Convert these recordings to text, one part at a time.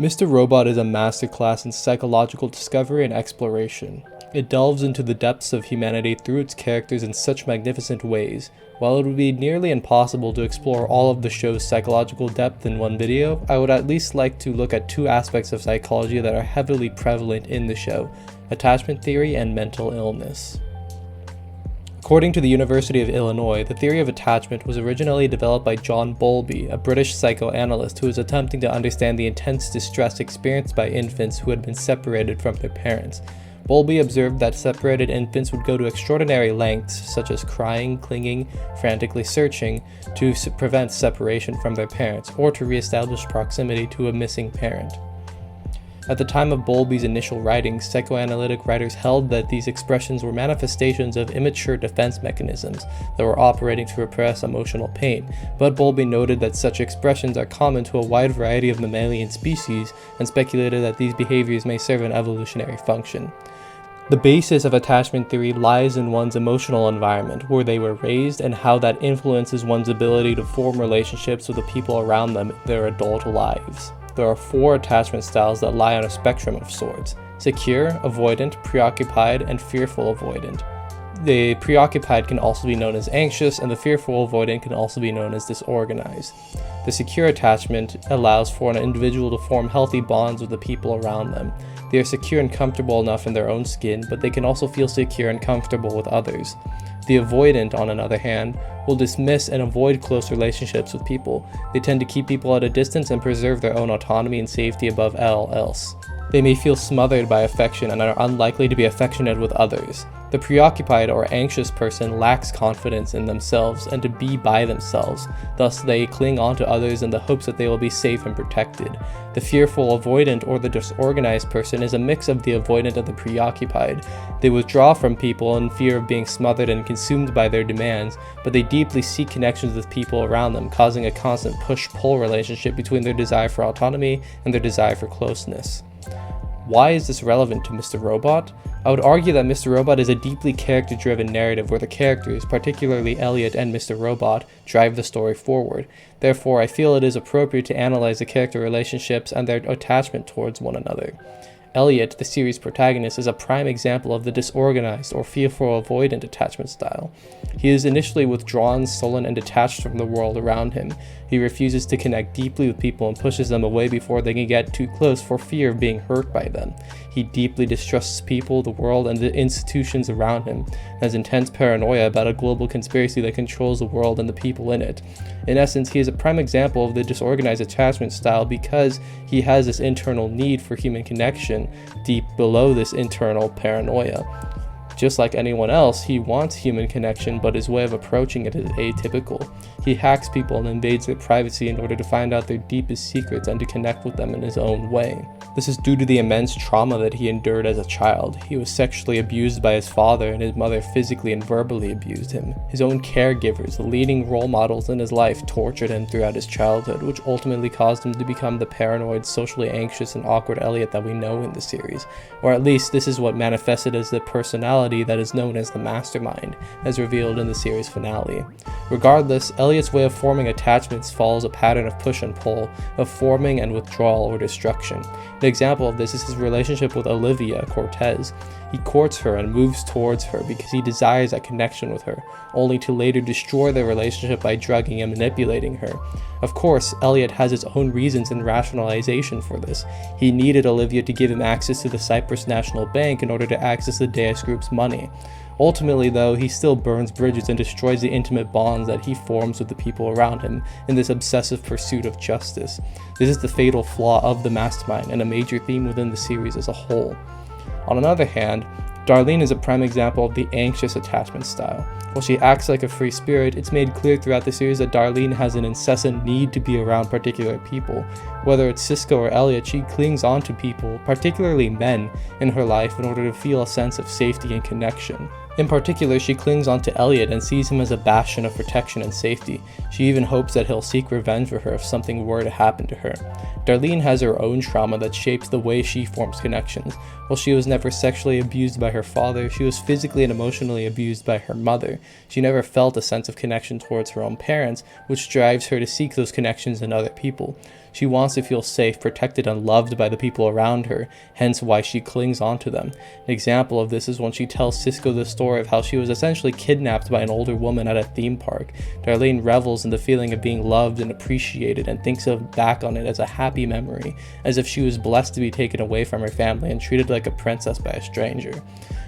Mr. Robot is a masterclass in psychological discovery and exploration. It delves into the depths of humanity through its characters in such magnificent ways. While it would be nearly impossible to explore all of the show's psychological depth in one video, I would at least like to look at two aspects of psychology that are heavily prevalent in the show: attachment theory and mental illness. According to the University of Illinois, the theory of attachment was originally developed by John Bowlby, a British psychoanalyst who was attempting to understand the intense distress experienced by infants who had been separated from their parents. Bowlby observed that separated infants would go to extraordinary lengths, such as crying, clinging, frantically searching, to prevent separation from their parents, or to reestablish proximity to a missing parent. At the time of Bowlby's initial writings, psychoanalytic writers held that these expressions were manifestations of immature defense mechanisms that were operating to repress emotional pain, but Bowlby noted that such expressions are common to a wide variety of mammalian species and speculated that these behaviors may serve an evolutionary function. The basis of attachment theory lies in one's emotional environment, where they were raised, and how that influences one's ability to form relationships with the people around them in their adult lives. There are four attachment styles that lie on a spectrum of sorts: secure, avoidant, preoccupied, and fearful avoidant. The preoccupied can also be known as anxious, and the fearful avoidant can also be known as disorganized. The secure attachment allows for an individual to form healthy bonds with the people around them. They are secure and comfortable enough in their own skin, but they can also feel secure and comfortable with others. The avoidant, on the other hand, will dismiss and avoid close relationships with people. They tend to keep people at a distance and preserve their own autonomy and safety above all else. They may feel smothered by affection and are unlikely to be affectionate with others. The preoccupied or anxious person lacks confidence in themselves and to be by themselves, thus they cling on to others in the hopes that they will be safe and protected. The fearful avoidant or the disorganized person is a mix of the avoidant and the preoccupied. They withdraw from people in fear of being smothered and consumed by their demands, but they deeply seek connections with people around them, causing a constant push-pull relationship between their desire for autonomy and their desire for closeness. Why is this relevant to Mr. Robot? I would argue that Mr. Robot is a deeply character-driven narrative where the characters, particularly Elliot and Mr. Robot, drive the story forward. Therefore, I feel it is appropriate to analyze the character relationships and their attachment towards one another. Elliot, the series protagonist, is a prime example of the disorganized or fearful avoidant attachment style. He is initially withdrawn, sullen, and detached from the world around him. He refuses to connect deeply with people and pushes them away before they can get too close for fear of being hurt by them. He deeply distrusts people, the world, and the institutions around him, and has intense paranoia about a global conspiracy that controls the world and the people in it. In essence, he is a prime example of the disorganized attachment style because he has this internal need for human connection deep below this internal paranoia. Just like anyone else, he wants human connection, but his way of approaching it is atypical. He hacks people and invades their privacy in order to find out their deepest secrets and to connect with them in his own way. This is due to the immense trauma that he endured as a child. He was sexually abused by his father, and his mother physically and verbally abused him. His own caregivers, the leading role models in his life, tortured him throughout his childhood, which ultimately caused him to become the paranoid, socially anxious, and awkward Elliot that we know in the series. Or at least this is what manifested as the personality that is known as the Mastermind, as revealed in the series finale. Regardless, Elliot's way of forming attachments follows a pattern of push and pull, of forming and withdrawal or destruction. An example of this is his relationship with Olivia Cortez. He courts her and moves towards her because he desires a connection with her, only to later destroy their relationship by drugging and manipulating her. Of course, Elliot has his own reasons and rationalization for this. He needed Olivia to give him access to the Cyprus National Bank in order to access the Deus Group's money. Ultimately, though, he still burns bridges and destroys the intimate bonds that he forms with the people around him in this obsessive pursuit of justice. This is the fatal flaw of the Mastermind and a major theme within the series as a whole. On the other hand, Darlene is a prime example of the anxious attachment style. While she acts like a free spirit, it's made clear throughout the series that Darlene has an incessant need to be around particular people. Whether it's Cisco or Elliot, she clings on to people, particularly men, in her life in order to feel a sense of safety and connection. In particular, she clings on to Elliot and sees him as a bastion of protection and safety. She even hopes that he'll seek revenge for her if something were to happen to her. Darlene has her own trauma that shapes the way she forms connections. While she was never sexually abused by her father, she was physically and emotionally abused by her mother. She never felt a sense of connection towards her own parents, which drives her to seek those connections in other people. She wants to feel safe, protected, and loved by the people around her, hence why she clings onto them. An example of this is when she tells Cisco the story of how she was essentially kidnapped by an older woman at a theme park. Darlene revels in the feeling of being loved and appreciated and thinks back on it as a happy memory, as if she was blessed to be taken away from her family and treated like a princess by a stranger.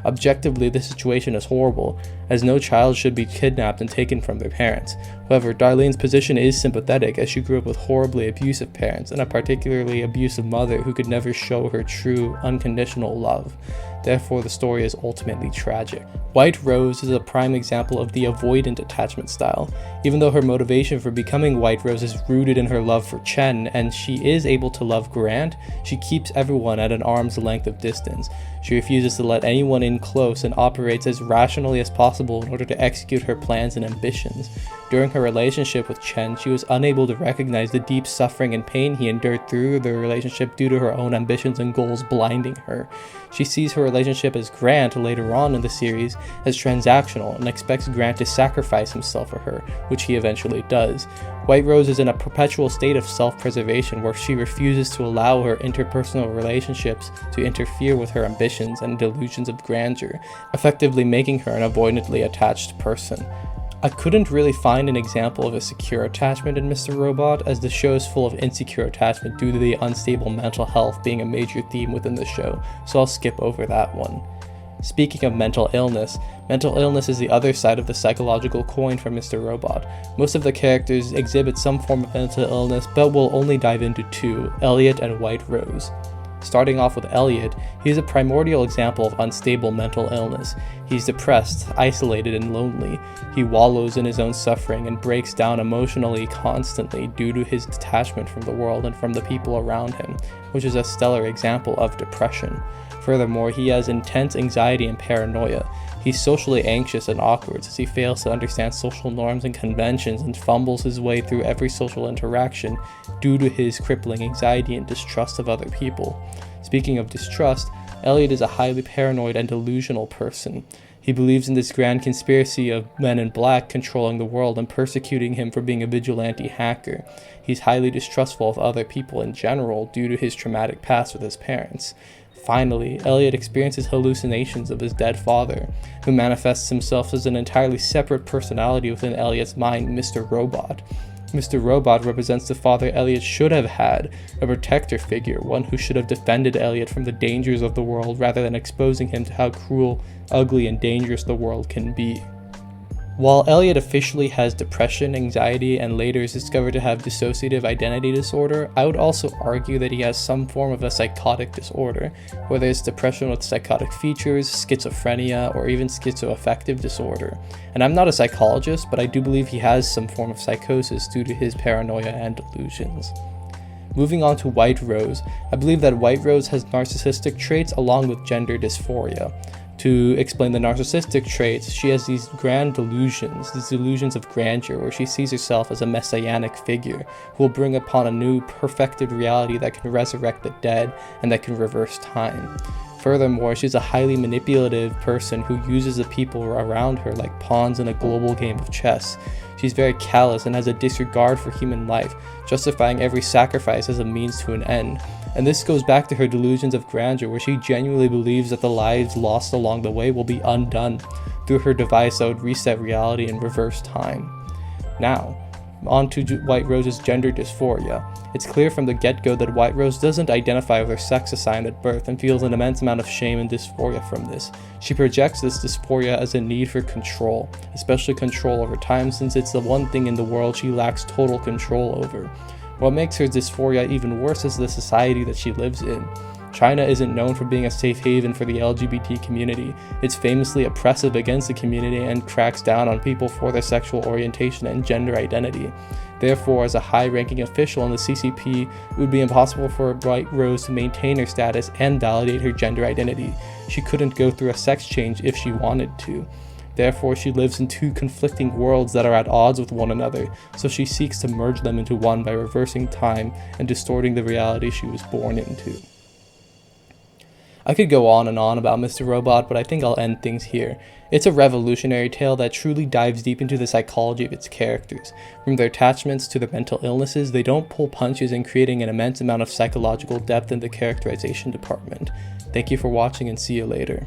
Objectively, this situation is horrible, as no child should be kidnapped and taken from their parents. However, Darlene's position is sympathetic, as she grew up with horribly abusive parents and a particularly abusive mother who could never show her true, unconditional love. Therefore, the story is ultimately tragic. White Rose is a prime example of the avoidant attachment style. Even though her motivation for becoming White Rose is rooted in her love for Chen, and she is able to love Grant, she keeps everyone at an arm's length of distance. She refuses to let anyone in close and operates as rationally as possible in order to execute her plans and ambitions. During her relationship with Chen, she was unable to recognize the deep suffering and pain he endured through the relationship due to her own ambitions and goals blinding her. She sees her relationship as Grant later on in the series as transactional and expects Grant to sacrifice himself for her, which he eventually does. White Rose is in a perpetual state of self-preservation where she refuses to allow her interpersonal relationships to interfere with her ambitions and delusions of grandeur, effectively making her an avoidantly attached person. I couldn't really find an example of a secure attachment in Mr. Robot, as the show is full of insecure attachment due to the unstable mental health being a major theme within the show, so I'll skip over that one. Speaking of mental illness is the other side of the psychological coin for Mr. Robot. Most of the characters exhibit some form of mental illness, but we'll only dive into two, Elliot and White Rose. Starting off with Elliot, he is a primordial example of unstable mental illness. He's depressed, isolated, and lonely. He wallows in his own suffering and breaks down emotionally constantly due to his detachment from the world and from the people around him, which is a stellar example of depression. Furthermore, he has intense anxiety and paranoia. He's socially anxious and awkward as he fails to understand social norms and conventions and fumbles his way through every social interaction due to his crippling anxiety and distrust of other people. Speaking of distrust, Elliot is a highly paranoid and delusional person. He believes in this grand conspiracy of men in black controlling the world and persecuting him for being a vigilante hacker. He's highly distrustful of other people in general due to his traumatic past with his parents. Finally, Elliot experiences hallucinations of his dead father, who manifests himself as an entirely separate personality within Elliot's mind, Mr. Robot. Mr. Robot represents the father Elliot should have had, a protector figure, one who should have defended Elliot from the dangers of the world rather than exposing him to how cruel, ugly, and dangerous the world can be. While Elliot officially has depression, anxiety, and later is discovered to have dissociative identity disorder, I would also argue that he has some form of a psychotic disorder, whether it's depression with psychotic features, schizophrenia, or even schizoaffective disorder. And I'm not a psychologist, but I do believe he has some form of psychosis due to his paranoia and delusions. Moving on to White Rose, I believe that White Rose has narcissistic traits along with gender dysphoria. To explain the narcissistic traits, she has these grand delusions, these delusions of grandeur, where she sees herself as a messianic figure who will bring upon a new, perfected reality that can resurrect the dead and that can reverse time. Furthermore, she's a highly manipulative person who uses the people around her like pawns in a global game of chess. She's very callous and has a disregard for human life, justifying every sacrifice as a means to an end. And this goes back to her delusions of grandeur, where she genuinely believes that the lives lost along the way will be undone through her device that would reset reality and reverse time. Now, on to White Rose's gender dysphoria. It's clear from the get-go that White Rose doesn't identify with her sex assigned at birth and feels an immense amount of shame and dysphoria from this. She projects this dysphoria as a need for control, especially control over time, since it's the one thing in the world she lacks total control over. What makes her dysphoria even worse is the society that she lives in. China isn't known for being a safe haven for the LGBT community. It's famously oppressive against the community and cracks down on people for their sexual orientation and gender identity. Therefore, as a high-ranking official in the CCP, it would be impossible for White Rose to maintain her status and validate her gender identity. She couldn't go through a sex change if she wanted to. Therefore, she lives in two conflicting worlds that are at odds with one another, so she seeks to merge them into one by reversing time and distorting the reality she was born into. I could go on and on about Mr. Robot, but I think I'll end things here. It's a revolutionary tale that truly dives deep into the psychology of its characters. From their attachments to their mental illnesses, they don't pull punches in creating an immense amount of psychological depth in the characterization department. Thank you for watching and see you later.